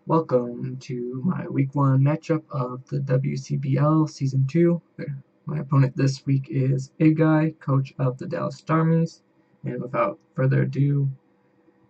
Welcome to my week 1 matchup of the WCBL Season 2. My opponent this week is Aguy, coach of the Dallas Starmies. And without further ado,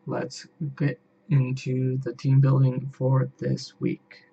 let's get into the team building for this week.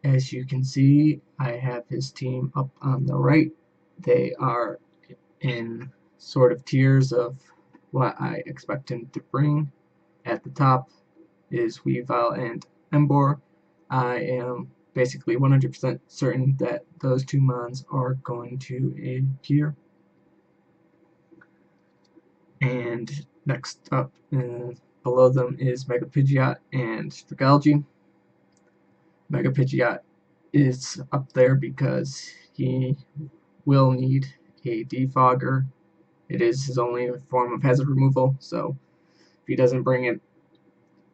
As you can see, I have his team up on the right. They are in sort of tiers of what I expect him to bring. At the top is Weavile and Embor. I am basically 100% certain that those two mons are going to appear. And next up, below them is Mega Pidgeot and Dragalge. Mega Pidgeot is up there because he will need a defogger. It is his only form of hazard removal, so if he doesn't bring it,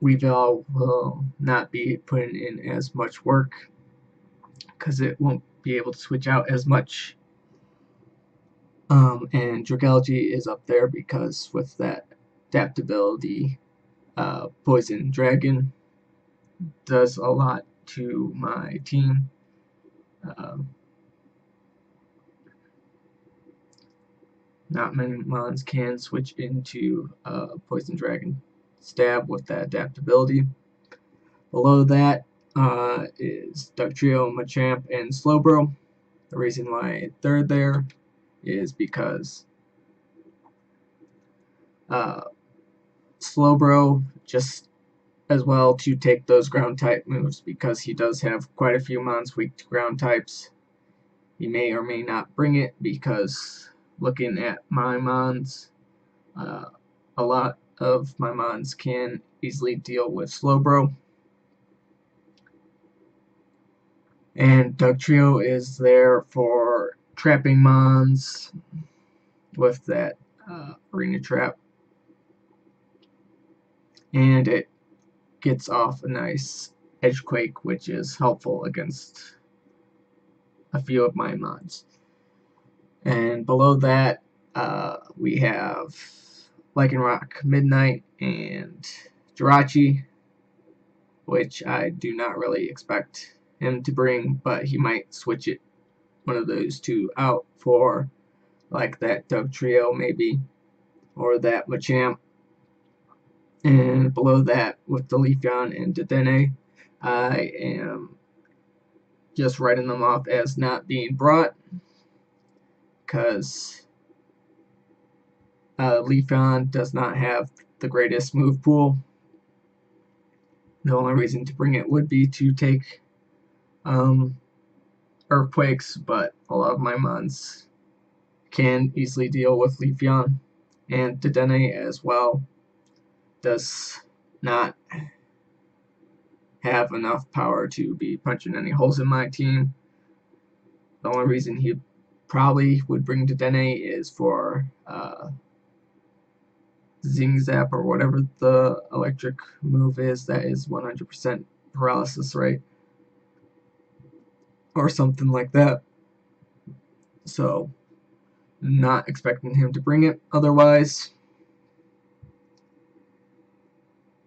Weavile will not be putting in as much work because it won't be able to switch out as much. And Dragalge is up there because with that adaptability, Poison Dragon does a lot to my team. Not many mons can switch into Poison Dragon Stab with that adaptability. Below that is Dugtrio, Machamp, and Slowbro. The reason why they're there is because Slowbro just as well to take those ground type moves because he does have quite a few mons weak to ground types. He may or may not bring it because looking at my mons, a lot of my mons can easily deal with Slowbro. And Dugtrio is there for trapping mons with that arena trap. And it gets off a nice Edgequake, which is helpful against a few of my mons. And below that, we have Lycanroc Midnight and Jirachi, which I do not really expect him to bring, but he might switch it, one of those two, out for like that Dugtrio maybe, or that Machamp. And below that, with the Leafeon and Dedenne, I am just writing them off as not being brought because Leafeon does not have the greatest move pool. The only reason to bring it would be to take Earthquakes, but a lot of my mons can easily deal with Leafeon, and Dedenne as well does not have enough power to be punching any holes in my team. The only reason he probably would bring Dedenne is for Zing Zap or whatever the electric move is that is 100% paralysis, right? Or something like that. So, not expecting him to bring it otherwise.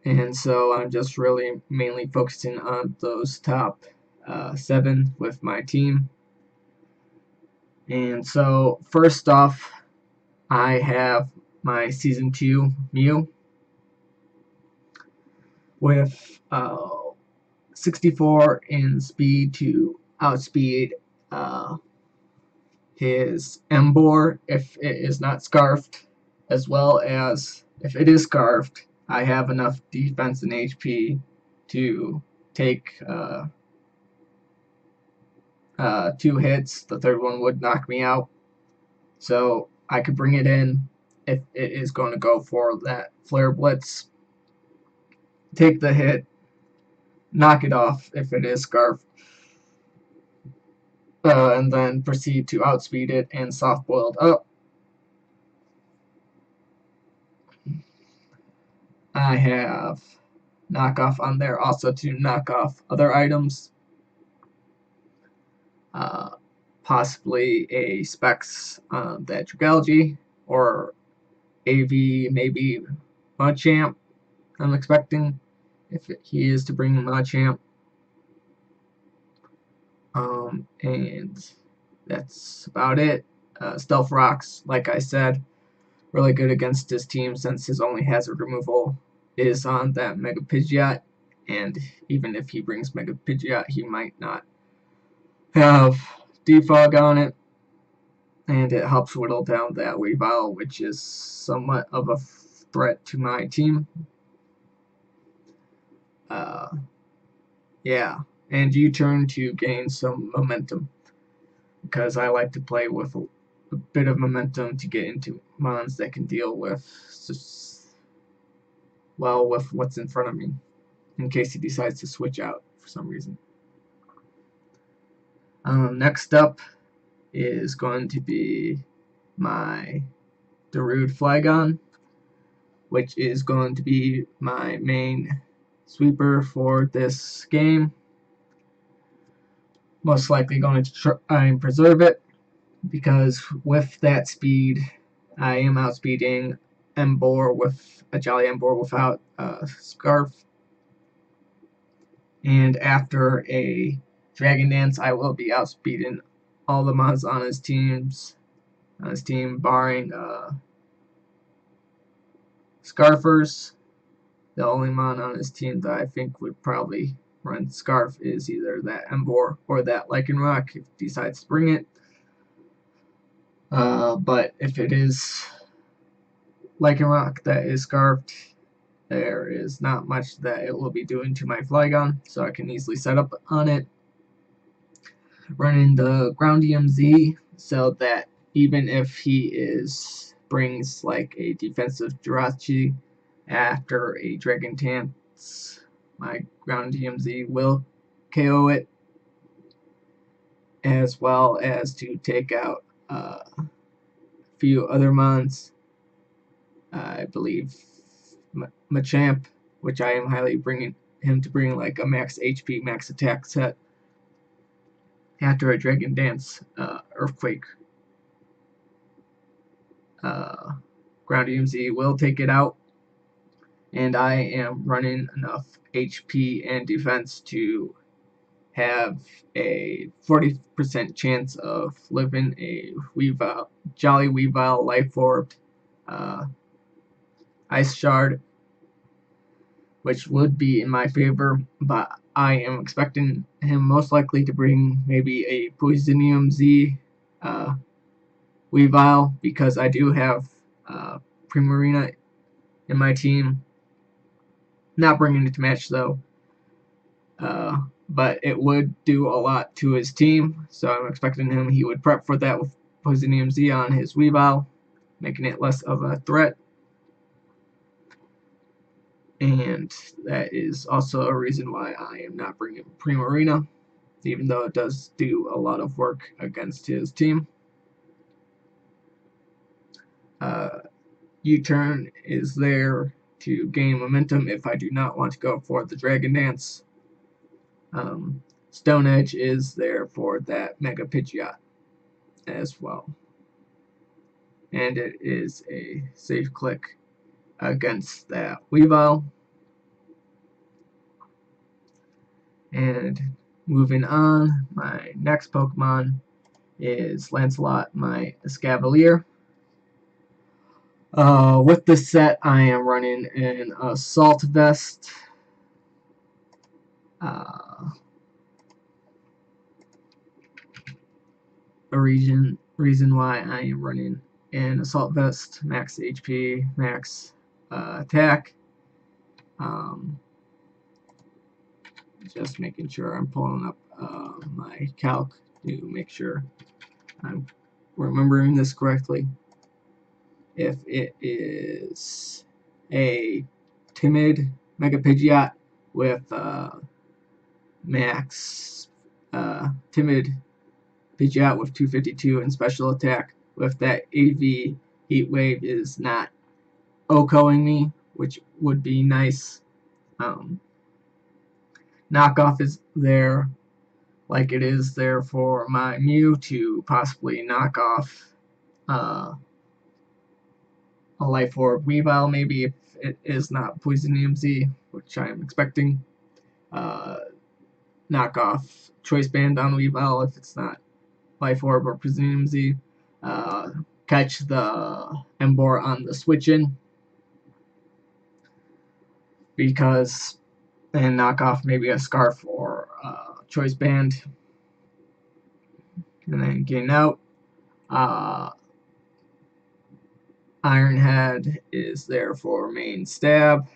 And so I'm just really mainly focusing on those top 7 with my team. And so first off, I have my Season 2 Mew with 64 in speed to outspeed his Embor if it is not scarfed, as well as if it is scarfed, I have enough defense and HP to take 2 hits. The third one would knock me out. So I could bring it in if it is going to go for that Flare Blitz. Take the hit, knock it off if it is scarfed, and then proceed to outspeed it and soft boiled up. I have knockoff on there also to knock off other items. Possibly a Specs on that Dragalge, or AV maybe Machamp, I'm expecting if he is to bring Machamp. And that's about it. Stealth Rocks, like I said, really good against his team since his only hazard removal is on that Mega Pidgeot, and even if he brings Mega Pidgeot, he might not have Defog on it, and it helps whittle down that Weavile, which is somewhat of a threat to my team. Yeah, and U-turn to gain some momentum, because I like to play with a bit of momentum to get into mons that can deal with with what's in front of me, in case he decides to switch out for some reason. Next up is going to be my Darude Flygon, which is going to be my main sweeper for this game. Most likely going to try and preserve it, because with that speed, I am outspeeding Emboar with a Jolly Emboar without Scarf. And after a Dragon Dance, I will be outspeeding all the mons on his team, barring Scarfers. The only mon on his team that I think would probably run Scarf is either that Emboar or that Lycanroc if he decides to bring it. But if it is Lycanroc that is Scarfed, there is not much that it will be doing to my Flygon, so I can easily set up on it. Running the Groundium Z, so that even if he brings like a defensive Jirachi after a Dragon Dance, my Groundium Z will KO it, as well as to take out a few other mons. I believe Machamp, which I am highly bringing him to bring like a max HP, max attack set after a Dragon Dance Earthquake. Groundium Z will take it out, and I am running enough HP and defense to have a 40% chance of living a Jolly Weavile Life Orb Ice Shard, which would be in my favor, but I am expecting him most likely to bring maybe a Poisonium Z Weavile, because I do have Primarina in my team. Not bringing it to match though, but it would do a lot to his team, so I'm expecting he would prep for that with Poisonium Z on his Weavile, making it less of a threat. And that is also a reason why I am not bringing Primarina, even though it does do a lot of work against his team. U-turn is there to gain momentum if I do not want to go for the Dragon Dance. Stone Edge is there for that Mega Pidgeot as well. And it is a safe click against that Weavile. And moving on, my next Pokemon is Lancelot, my Escavalier. With this set, I am running an Assault Vest. Reason why I am running an Assault Vest, max HP, max attack. Just making sure I'm pulling up my calc to make sure I'm remembering this correctly. If it is a timid Mega Pidgeot with max timid Pidgeot with 252 and special attack with that AV Heat Wave is not OHKOing me, which would be nice. Knockoff is there, like it is there for my Mew, to possibly knock off a Life Orb Weavile, maybe it is not Poison EMZ, which I am expecting. Knock off Choice Band on Weavile if it's not Life Orb or Poison EMZ. Catch the Embor on the switch-in, and knock off maybe a Scarf or Choice Band. And then gain out. Ironhead is there for main stab.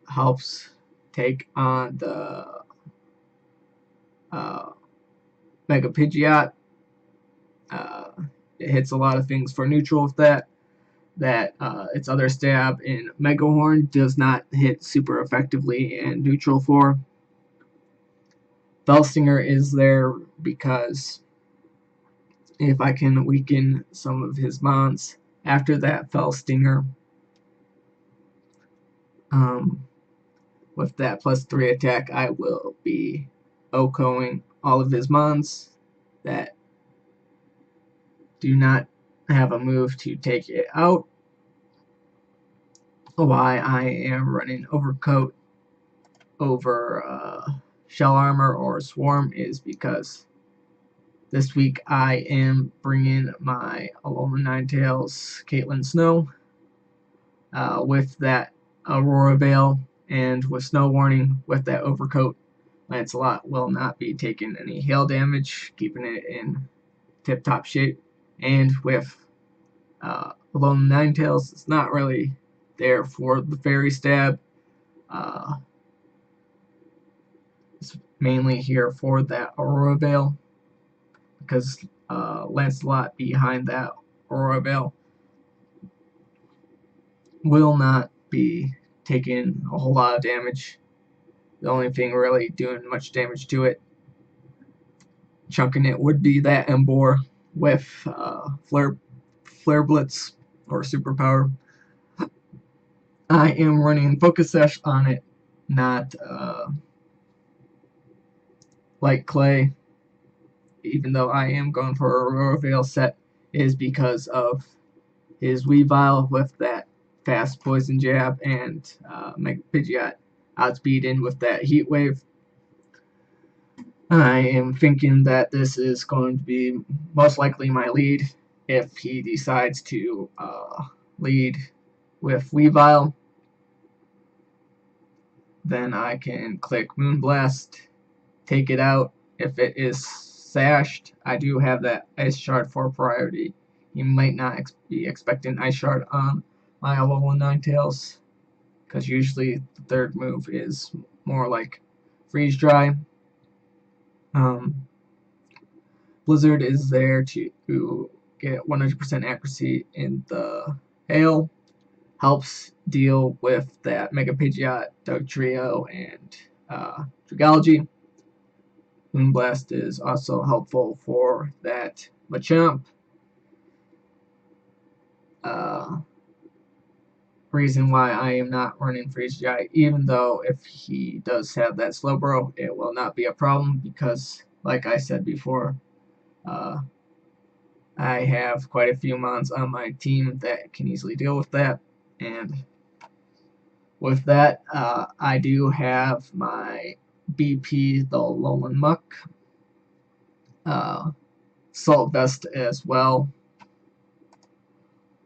Helps take on the Mega Pidgeot. It hits a lot of things for neutral with that. Its other stab in Mega Horn does not hit super effectively and neutral for. Felstinger is there because if I can weaken some of his mons after that Felstinger, with that +3 attack, I will be OHKOing all of his mons that do not have a move to take it out. Why I am running Overcoat over Shell Armor or Swarm is because this week I am bringing my Alolan Ninetales Caitlyn Snow with that Aurora Veil, and with Snow Warning with that Overcoat. Lancelot will not be taking any hail damage, keeping it in tip-top shape. And with Alolan Ninetales, it's not really there for the Fairy Stab. It's mainly here for that Aurora Veil, because Lancelot behind that Aurora Veil will not be taking a whole lot of damage. The only thing really doing much damage to it, chunking it, would be that Embor with Flare Blitz or Superpower. I am running Focus Sash on it, not Light Clay, even though I am going for a Aurora Veil set, is because of his Weavile with that fast Poison Jab and Mega Pidgeot outspeeding with that Heat Wave. I am thinking that this is going to be most likely my lead if he decides to lead with Weavile. Then I can click Moonblast, take it out. If it is sashed, I do have that Ice Shard for priority. He might not be expecting Ice Shard on my Alolan Ninetales, because usually the third move is more like Freeze Dry. Blizzard is there to get 100% accuracy in the hail. Helps deal with that Mega Pidgeot, Dugtrio, and Dragalge. Moonblast is also helpful for that Machamp. Reason why I am not running Freeze Dry, even though if he does have that Slowbro, it will not be a problem, because like I said before, I have quite a few mons on my team that can easily deal with that. And with that, I do have my BP, the Alolan Muck, Salt Vest as well,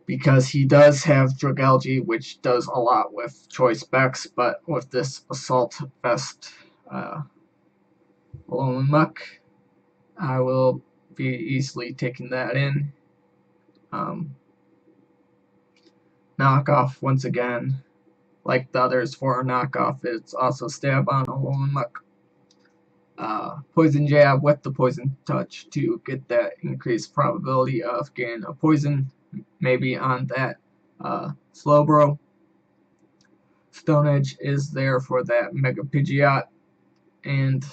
because he does have Dragalge, which does a lot with choice specs, but with this Assault Vest Alolan Muck, I will be easily taking that in. Knockoff, once again, like the others for a knockoff, it's also Stab on Alolan Muck. Poison Jab with the Poison Touch to get that increased probability of getting a poison, maybe on that Slowbro. Stone Edge is there for that Mega Pidgeot and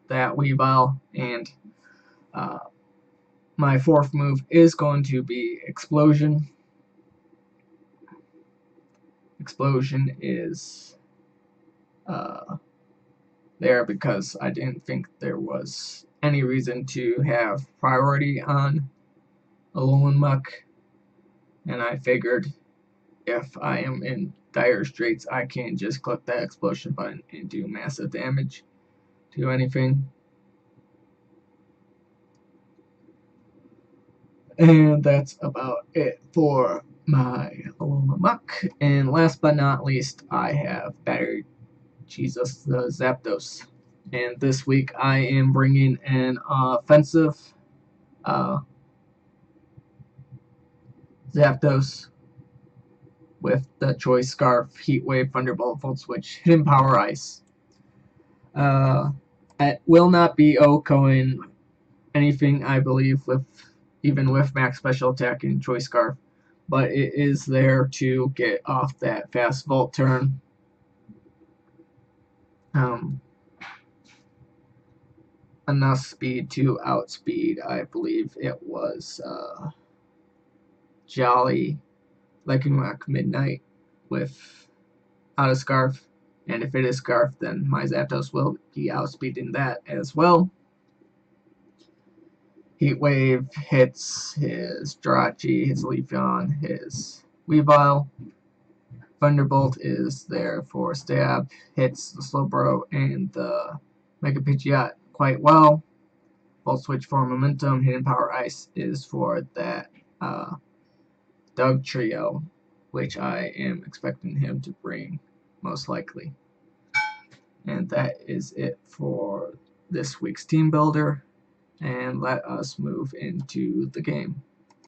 that Weavile, and my fourth move is going to be Explosion. Explosion is there because I didn't think there was any reason to have priority on Alolan Muck, and I figured if I am in dire straits, I can just click that explosion button and do massive damage to anything. And that's about it for my Aloma Muck. And last but not least, I have Battery Jesus the Zapdos. And this week I am bringing an offensive uh, Zapdos with the Choice Scarf, Heat Wave, Thunderbolt, Volt Switch, Hidden Power Ice. It will not be OHKOing anything, I believe, with even with max special attack and Choice Scarf, but it is there to get off that fast Volt turn. Enough speed to outspeed, I believe it was Jolly Lycanroc Midnight with out of Scarf, and if it is Scarf, then my Zapdos will be outspeeding that as well. Heat Wave hits his Jirachi, his Leafeon, his Weavile. Thunderbolt is there for stab, hits the Slowbro and the Mega Pidgeot quite well. Volt Switch for momentum. Hidden Power Ice is for that Doug Trio, which I am expecting him to bring most likely. And that is it for this week's Team Builder. And let us move into the game.